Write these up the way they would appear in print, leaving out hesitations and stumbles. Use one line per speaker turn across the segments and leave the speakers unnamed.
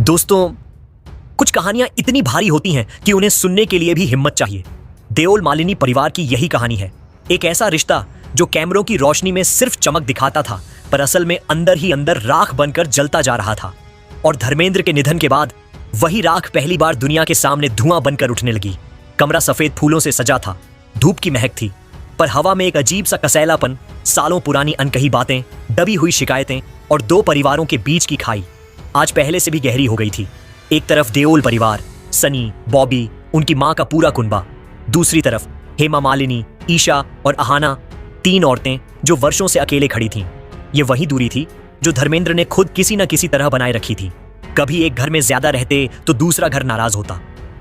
दोस्तों, कुछ कहानियां इतनी भारी होती हैं कि उन्हें सुनने के लिए भी हिम्मत चाहिए। देओल मालिनी परिवार की यही कहानी है। एक ऐसा रिश्ता जो कैमरों की रोशनी में सिर्फ चमक दिखाता था, पर असल में अंदर ही अंदर राख बनकर जलता जा रहा था। और धर्मेंद्र के निधन के बाद वही राख पहली बार दुनिया के सामने धुआं बनकर उठने लगी। कमरा सफेद फूलों से सजा था, धूप की महक थी, पर हवा में एक अजीब सा कसैलापन, सालों पुरानी अनकही बातें, दबी हुई शिकायतें और दो परिवारों के बीच की खाई आज पहले से भी गहरी हो गई थी। एक तरफ देओल परिवार, सनी, बॉबी, उनकी माँ का पूरा कुनबा। दूसरी तरफ हेमा मालिनी, ईशा और अहाना, तीन औरतें जो वर्षों से अकेले खड़ी थीं। ये वही दूरी थी जो धर्मेंद्र ने खुद किसी न किसी तरह बनाए रखी थी। कभी एक घर में ज्यादा रहते तो दूसरा घर नाराज होता,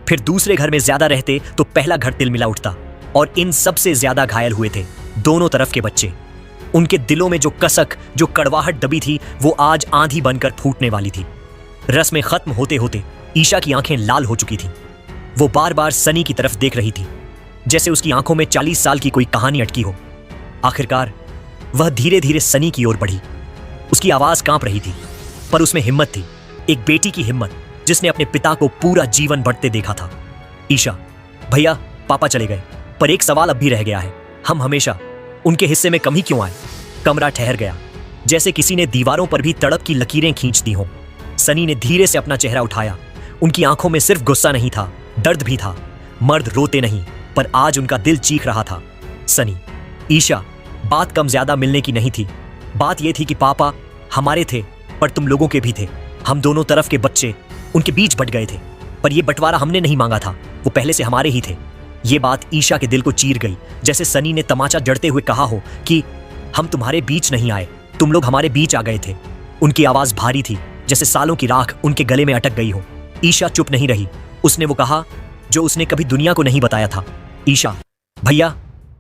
फिर दूसरे घर में ज्यादा रहते तो पहला घर तिलमिला उठता। और इन सबसे ज्यादा घायल हुए थे दोनों तरफ के बच्चे। उनके दिलों में जो कसक, जो कड़वाहट दबी थी, वो आज आंधी बनकर फूटने वाली थी। रस्में खत्म होते होते ईशा की आंखें लाल हो चुकी थीं। वो बार बार सनी की तरफ देख रही थी, जैसे उसकी आंखों में 40 साल की कोई कहानी अटकी हो। आखिरकार वह धीरे धीरे सनी की ओर बढ़ी। उसकी आवाज कांप रही थी, पर उसमें हिम्मत थी, एक बेटी की हिम्मत जिसने अपने पिता को पूरा जीवन बढ़ते देखा था। ईशा, भैया, पापा चले गए, पर एक सवाल अब भी रह गया है, हम हमेशा उनके हिस्से में कम ही क्यों आए? कमरा ठहर गया, जैसे किसी ने दीवारों पर भी तड़प की लकीरें खींच दी हों। सनी ने धीरे से अपना चेहरा उठाया। उनकी आंखों में सिर्फ गुस्सा नहीं था, दर्द भी था। मर्द रोते नहीं, पर आज उनका दिल चीख रहा था। सनी, ईशा, बात कम ज्यादा मिलने की नहीं थी। बात यह थी कि पापा हमारे थे, पर तुम लोगों के भी थे। हम दोनों तरफ के बच्चे उनके बीच बट गए थे, पर यह बंटवारा हमने नहीं मांगा था, वो पहले से हमारे ही थे। ये बात ईशा के दिल को चीर गई, जैसे सनी ने तमाचा जड़ते हुए कहा हो कि हम तुम्हारे बीच नहीं आए, तुम लोग हमारे बीच आ गए थे। उनकी आवाज भारी थी, जैसे सालों की राख उनके गले में अटक गई हो। ईशा चुप नहीं रही। उसने वो कहा जो उसने कभी दुनिया को नहीं बताया था। ईशा, भैया,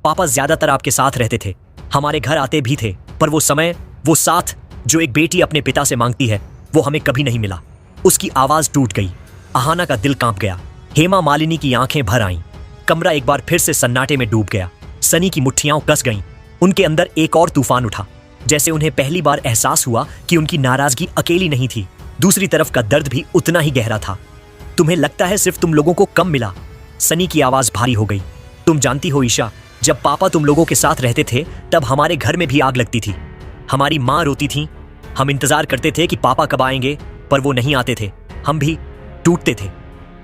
पापा ज्यादातर आपके साथ रहते थे, हमारे घर आते भी थे, पर वो समय, वो साथ जो एक बेटी अपने पिता से मांगती है, वो हमें कभी नहीं मिला। उसकी आवाज टूट गई। अहाना का दिल कांप गया। हेमा मालिनी की आंखें भर आईं। कमरा एक बार फिर से सन्नाटे में डूब गया। सनी की मुट्ठियां कस गईं। उनके अंदर एक और तूफान उठा, जैसे उन्हें पहली बार एहसास हुआ कि उनकी नाराजगी अकेली नहीं थी, दूसरी तरफ का दर्द भी उतना ही गहरा था। तुम्हें लगता है सिर्फ तुम लोगों को कम मिला? सनी की आवाज भारी हो गई। तुम जानती हो ईशा, जब पापा तुम लोगों के साथ रहते थे तब हमारे घर में भी आग लगती थी। हमारी माँ रोती थी, हम इंतजार करते थे कि पापा कब आएंगे, पर वो नहीं आते थे। हम भी टूटते थे।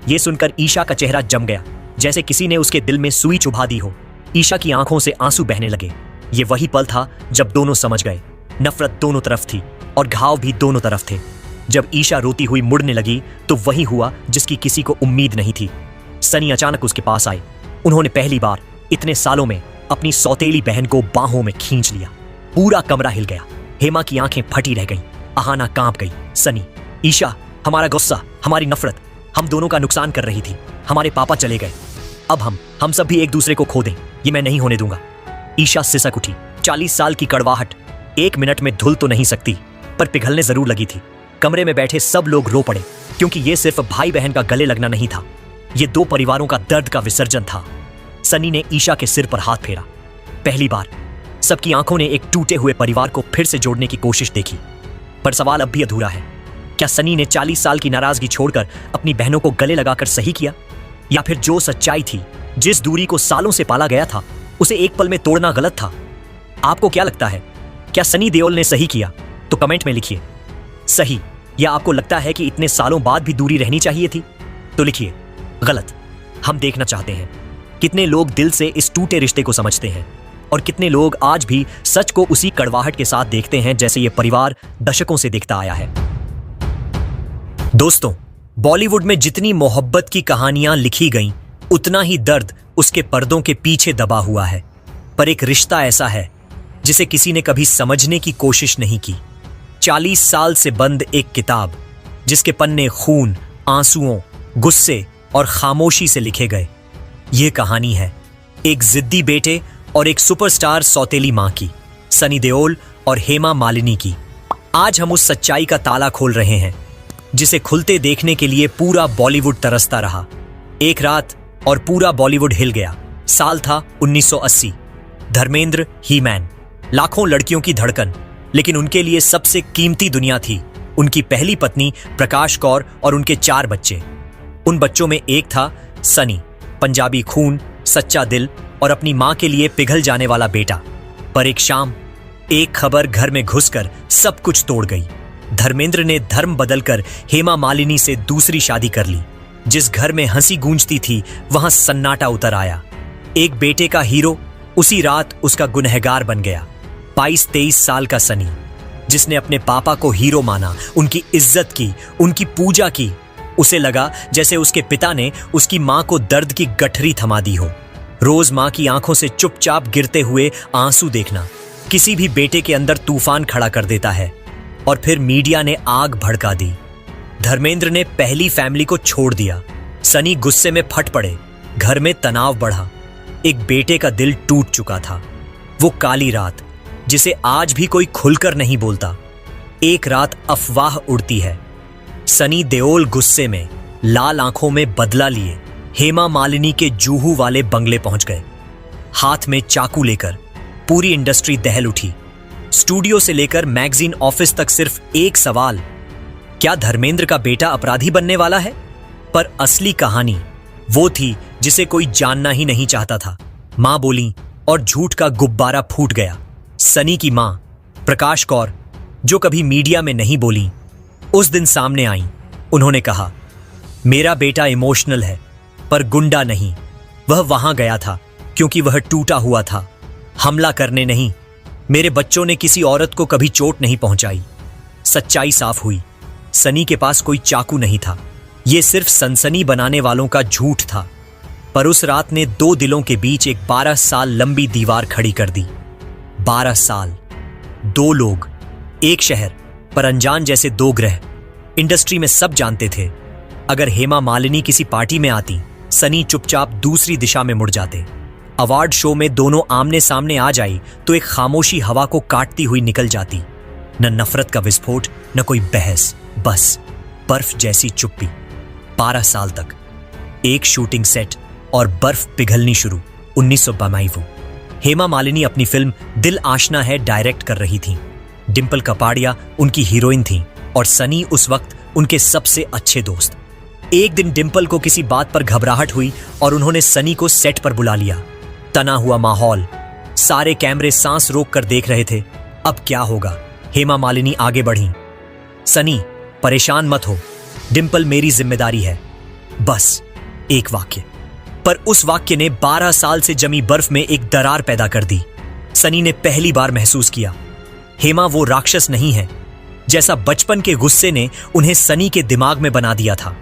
ये सुनकर ईशा का चेहरा जम गया, जैसे किसी ने उसके दिल में सुई चुभा दी हो। ईशा की आंखों से आंसू बहने लगे। ये वही पल था जब दोनों समझ गए। नफरत दोनों तरफ थी और घाव भी दोनों तरफ थे। जब ईशा रोती हुई मुड़ने लगी तो वही हुआ जिसकी किसी को उम्मीद नहीं थी। सनी अचानक उसके पास आए। उन्होंने पहली बार इतने सालों में अपनी सौतेली बहन को बाहों में खींच लिया। पूरा कमरा हिल गया। हेमा की आंखें फटी रह गईं। अहाना कांप गई। सनी, ईशा, हमारा गुस्सा, हमारी नफरत हम दोनों का नुकसान कर रही थी। हमारे पापा चले गए, अब हम सब भी एक दूसरे को खो दें, ये मैं नहीं होने दूंगा। ईशा सिसक उठी। 40 साल की कड़वाहट 1 मिनट में धुल तो नहीं सकती, पर पिघलने जरूर लगी थी। कमरे में बैठे सब लोग रो पड़े, क्योंकि ये सिर्फ भाई बहन का गले लगना नहीं था, ये दो परिवारों का दर्द का विसर्जन था। सनी ने ईशा के सिर पर हाथ फेरा। पहली बार सबकी आंखों ने एक टूटे हुए परिवार को फिर से जोड़ने की कोशिश देखी। पर सवाल अब भी अधूरा है, क्या सनी ने 40 साल की नाराजगी छोड़कर अपनी बहनों को गले लगाकर सही किया, या फिर जो सच्चाई थी, जिस दूरी को सालों से पाला गया था, उसे एक पल में तोड़ना गलत था? आपको क्या लगता है, क्या सनी देओल ने सही किया? तो कमेंट में लिखिए सही, या आपको लगता है कि इतने सालों बाद भी दूरी रहनी चाहिए थी? तो लिखिए गलत। हम देखना चाहते हैं कितने लोग दिल से इस टूटे रिश्ते को समझते हैं, और कितने लोग आज भी सच को उसी कड़वाहट के साथ देखते हैं जैसे ये परिवार दशकों से देखता आया है। दोस्तों, बॉलीवुड में जितनी मोहब्बत की कहानियां लिखी गईं, उतना ही दर्द उसके पर्दों के पीछे दबा हुआ है। पर एक रिश्ता ऐसा है जिसे किसी ने कभी समझने की कोशिश नहीं की। 40 साल से बंद एक किताब, जिसके पन्ने खून, आंसुओं, गुस्से और खामोशी से लिखे गए। ये कहानी है एक जिद्दी बेटे और एक सुपरस्टार सौतेली मां की, सनी देओल और हेमा मालिनी की। आज हम उस सच्चाई का ताला खोल रहे हैं जिसे खुलते देखने के लिए पूरा बॉलीवुड तरसता रहा। एक रात और पूरा बॉलीवुड हिल गया। साल था 1980। धर्मेंद्र ही मैन, लाखों लड़कियों की धड़कन, लेकिन उनके लिए सबसे कीमती दुनिया थी उनकी पहली पत्नी प्रकाश कौर और उनके 4 बच्चे। उन बच्चों में एक था सनी, पंजाबी खून, सच्चा दिल और अपनी मां के लिए पिघल जाने वाला बेटा। पर एक शाम एक खबर घर में घुसकर सब कुछ तोड़ गई। धर्मेंद्र ने धर्म बदलकर हेमा मालिनी से दूसरी शादी कर ली। जिस घर में हंसी गूंजती थी वहां सन्नाटा उतर आया। एक बेटे का हीरो उसी रात उसका गुनहगार बन गया। 22-23 साल का सनी, जिसने अपने पापा को हीरो माना, उनकी इज्जत की, उनकी पूजा की। उसे लगा जैसे उसके पिता ने उसकी मां को दर्द की गठरी थमा दी हो। रोज मां की आंखों से चुपचाप गिरते हुए आंसू देखना किसी भी बेटे के अंदर तूफान खड़ा कर देता है। और फिर मीडिया ने आग भड़का दी। धर्मेंद्र ने पहली फैमिली को छोड़ दिया। सनी गुस्से में फट पड़े। घर में तनाव बढ़ा। एक बेटे का दिल टूट चुका था। वो काली रात जिसे आज भी कोई खुलकर नहीं बोलता। एक रात अफवाह उड़ती है। सनी देओल गुस्से में, लाल आंखों में बदला लिए हेमा मालिनी के जूहू वाले बंगले पहुंच गए। हाथ में चाकू लेकर पूरी इंडस्ट्री दहल उठी। स्टूडियो से लेकर मैगजीन ऑफिस तक सिर्फ एक सवाल, क्या धर्मेंद्र का बेटा अपराधी बनने वाला है? पर असली कहानी वो थी जिसे कोई जानना ही नहीं चाहता था। मां बोली और झूठ का गुब्बारा फूट गया। सनी की मां प्रकाश कौर, जो कभी मीडिया में नहीं बोली, उस दिन सामने आई। उन्होंने कहा, मेरा बेटा इमोशनल है पर गुंडा नहीं। वह वहां गया था क्योंकि वह टूटा हुआ था, हमला करने नहीं। मेरे बच्चों ने किसी औरत को कभी चोट नहीं पहुंचाई। सच्चाई साफ हुई। सनी के पास कोई चाकू नहीं था। यह सिर्फ सनसनी बनाने वालों का झूठ था। पर उस रात ने 2 दिलों के बीच एक 12 साल लंबी दीवार खड़ी कर दी। 12 साल, 2 लोग, एक शहर, पर अनजान जैसे 2 ग्रह। इंडस्ट्री में सब जानते थे अगर हेमा मालिनी किसी पार्टी में आती, सनी चुपचाप दूसरी दिशा में मुड़ जाते। अवार्ड शो में दोनों आमने सामने आ जाई तो एक खामोशी हवा को काटती हुई निकल जाती। न नफरत का विस्फोट, न कोई बहस, बस बर्फ जैसी चुप्पी। 12 साल तक एक शूटिंग सेट और बर्फ पिघलनी शुरू। 1992। हेमा मालिनी अपनी फिल्म दिल आशना है डायरेक्ट कर रही थी। डिंपल कपाड़िया उनकी हीरोइन थी और सनी उस वक्त उनके सबसे अच्छे दोस्त। एक दिन डिंपल को किसी बात पर घबराहट हुई और उन्होंने सनी को सेट पर बुला लिया। तना हुआ माहौल, सारे कैमरे सांस रोक कर देख रहे थे। अब क्या होगा? हेमा मालिनी आगे बढ़ी। सनी, परेशान मत हो, डिंपल मेरी जिम्मेदारी है। बस एक वाक्य, पर उस वाक्य ने 12 साल से जमी बर्फ में एक दरार पैदा कर दी। सनी ने पहली बार महसूस किया, हेमा वो राक्षस नहीं है जैसा बचपन के गुस्से ने उन्हें सनी के दिमाग में बना दिया था।